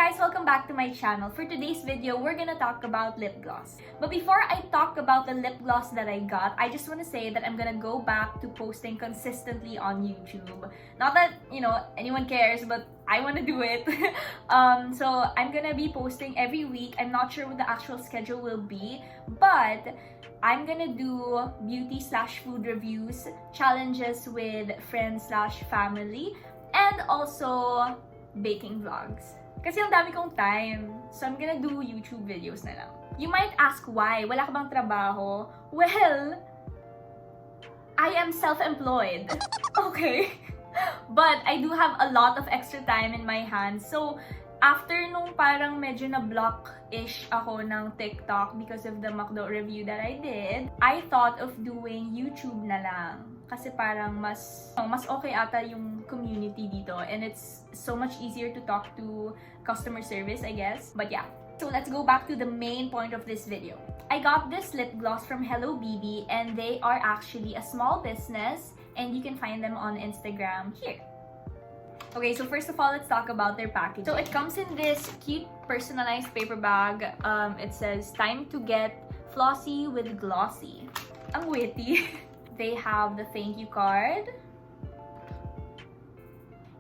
guys, welcome back to my channel. For today's video, we're gonna talk about lip gloss. But before I talk about the lip gloss that I got, I just want to say that I'm gonna go back to posting consistently on YouTube. Not that, anyone cares, but I want to do it. So I'm gonna be posting every week. I'm not sure what the actual schedule will be, but I'm gonna do beauty/food reviews, challenges with friends/family, and also baking vlogs. Kasi ang dami kong time, so I'm gonna do YouTube videos na lang. You might ask why? Wala ka bang trabaho? Well, I am self-employed. Okay? But I do have a lot of extra time in my hands. So, after nung parang medyo na-block-ish ako ng TikTok because of the McDo review that I did, I thought of doing YouTube na lang. Kasi parang mas okay ata yung community dito, and it's so much easier to talk to customer service, I guess. But yeah, so let's go back to the main point of this video. I got this lip gloss from Bebe, and they are actually a small business, and you can find them on Instagram here. Okay, so first of all, let's talk about their packaging. So it comes in this cute personalized paper bag. It says, "Time to get flossy with glossy." Ang witty. They have the thank you card.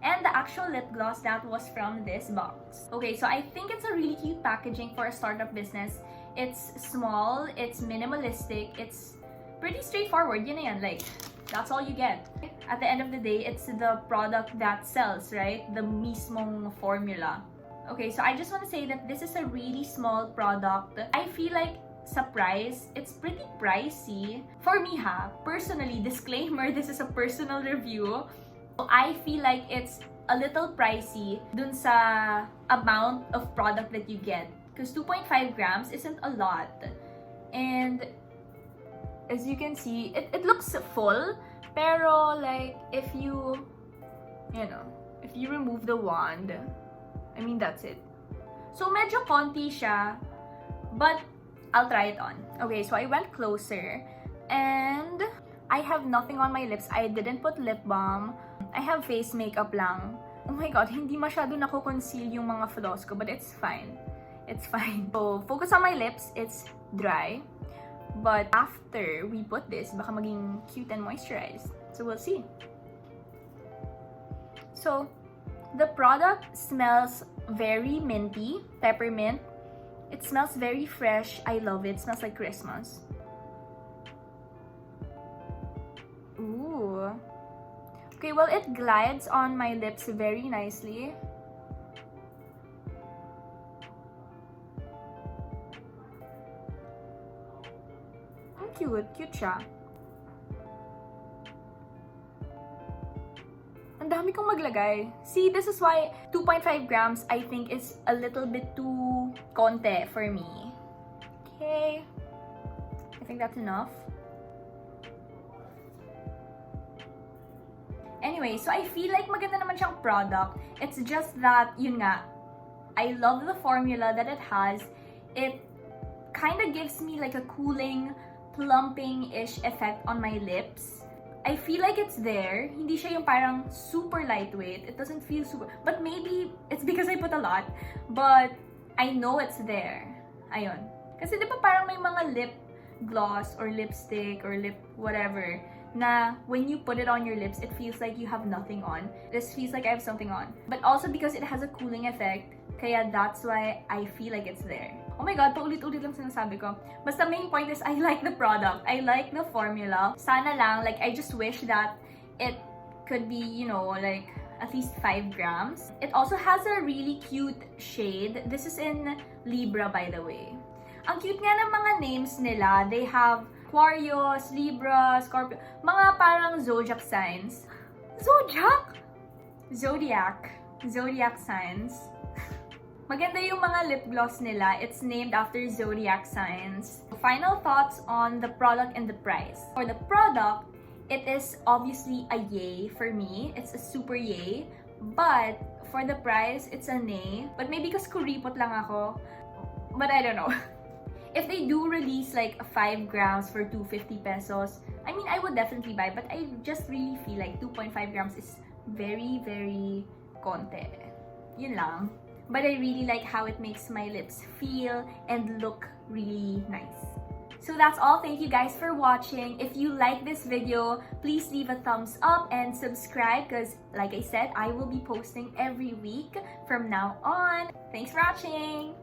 And the actual lip gloss that was from this box. Okay, so I think it's a really cute packaging for a startup business. It's small, it's minimalistic, it's pretty straightforward. Yun na yan, like, that's all you get. At the end of the day, it's the product that sells, right? The mismong formula. Okay, so I just want to say that this is a really small product. I feel like sa price, it's pretty pricey. For me personally, disclaimer, this is a personal review. I feel like it's a little pricey dun sa amount of product that you get. Because 2.5 grams isn't a lot. And as you can see, it looks full. Pero like, if you remove the wand, I mean, that's it. So medyo konti siya, but I'll try it on. Okay, so I went closer, and I have nothing on my lips. I didn't put lip balm. I have face makeup lang. Oh my god, hindi masyado nako-conceal yung mga flaws ko, but it's fine. It's fine. So, focus on my lips. It's dry. But after we put this, baka maging cute and moisturized. So, we'll see. So, the product smells very minty, peppermint. It smells very fresh. I love it. It smells like Christmas. Ooh. Okay, well, it glides on my lips very nicely. Cute. Cute siya. Ang dami kong maglagay. See, this is why 2.5 grams I think is a little bit too konti for me. Okay. I think that's enough. Anyway, so I feel like maganda naman siyang product. It's just that, yun nga, I love the formula that it has. It kind of gives me like a cooling, plumping-ish effect on my lips. I feel like it's there. Hindi siya yung parang super lightweight. It doesn't feel super... But maybe it's because I put a lot. But I know it's there. Ayun. Kasi di ba parang may mga lip gloss or lipstick or lip whatever na when you put it on your lips, it feels like you have nothing on. This feels like I have something on. But also because it has a cooling effect, kaya that's why I feel like it's there. Oh my god, paulit-ulit lang sinasabi ko. Basta main point is, I like the product. I like the formula. Sana lang, like, I just wish that it could be, like, at least 5 grams. It also has a really cute shade. This is in Libra, by the way. Ang cute nga ng mga names nila. They have Aquarius, Libra, Scorpio. Mga parang zodiac signs. Zodiac signs. Maganda yung mga lip gloss nila. It's named after zodiac signs. Final thoughts on the product and the price. For the product, it is obviously a yay for me. It's a super yay. But for the price, it's a nay. But maybe because kuripot lang ako. But I don't know. If they do release like 5 grams for 250 pesos, I mean, I would definitely buy. But I just really feel like 2.5 grams is very, very konti. Yun lang. but I really like how it makes my lips feel and look really nice. So that's all. Thank you guys for watching. If you like this video, please leave a thumbs up and subscribe because, like I said, I will be posting every week from now on. Thanks for watching!